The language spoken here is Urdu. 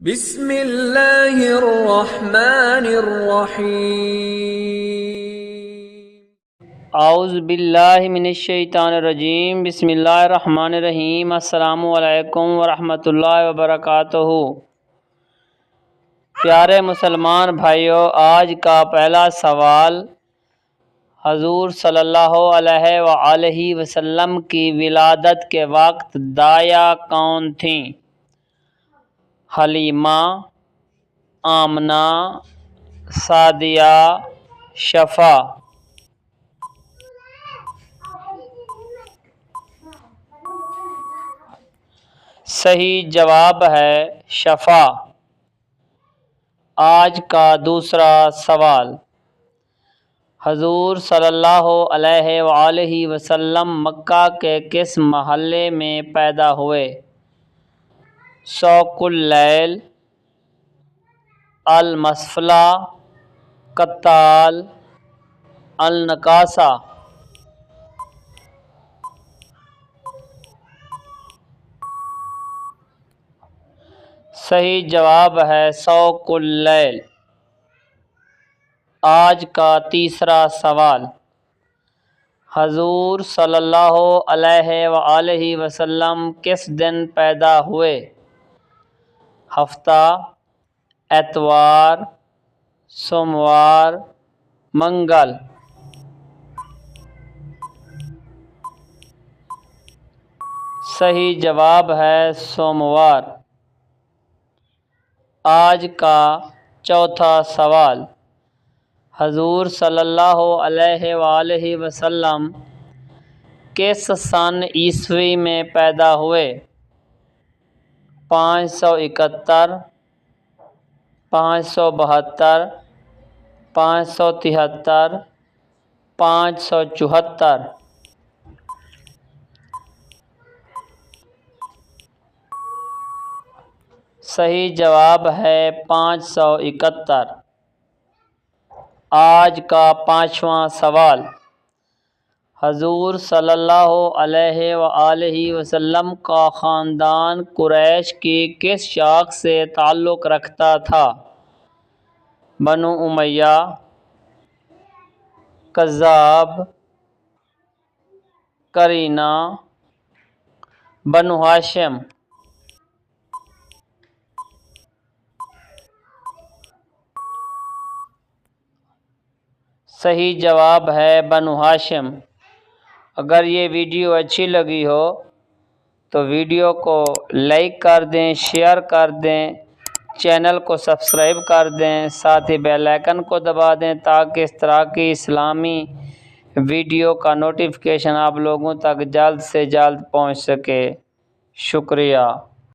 بسم اللہ الرحمن الرحیم۔ اعوذ باللہ من الشیطان الرجیم، بسم اللہ الرحمن الرحیم۔ السلام علیکم ورحمۃ اللہ وبرکاتہ۔ پیارے مسلمان بھائیوں، آج کا پہلا سوال، حضور صلی اللہ علیہ وآلہ وسلم کی ولادت کے وقت داعیہ کون تھیں؟ حلیمہ، آمنہ، سعدیہ، شفا؟ صحیح جواب ہے شفا۔ آج کا دوسرا سوال، حضور صلی اللہ علیہ وآلہ وسلم مکہ کے کس محلے میں پیدا ہوئے؟ سوق اللیل، المسفلہ، قتال، النکاسہ؟ صحیح جواب ہے سوق اللیل۔ آج کا تیسرا سوال، حضور صلی اللہ علیہ وآلہ وسلم کس دن پیدا ہوئے؟ ہفتہ، اتوار، سوموار، منگل؟ صحیح جواب ہے سوموار۔ آج کا چوتھا سوال، حضور صلی اللہ علیہ وآلہ وسلم کس سن عیسوی میں پیدا ہوئے؟ 571، 572، 573، 574؟ صحیح جواب ہے 571۔ آج کا پانچواں سوال، حضور صلی اللہ علیہ وآلہ وسلم کا خاندان قریش کی کس شاخ سے تعلق رکھتا تھا؟ بنو امیہ، کذاب، قرینہ، بنو ہاشم؟ صحیح جواب ہے بنو ہاشم۔ اگر یہ ویڈیو اچھی لگی ہو تو ویڈیو کو لائک کر دیں، شیئر کر دیں، چینل کو سبسکرائب کر دیں، ساتھ ہی بیل آئیکن کو دبا دیں تاکہ اس طرح کی اسلامی ویڈیو کا نوٹیفیکیشن آپ لوگوں تک جلد سے جلد پہنچ سکے۔ شکریہ۔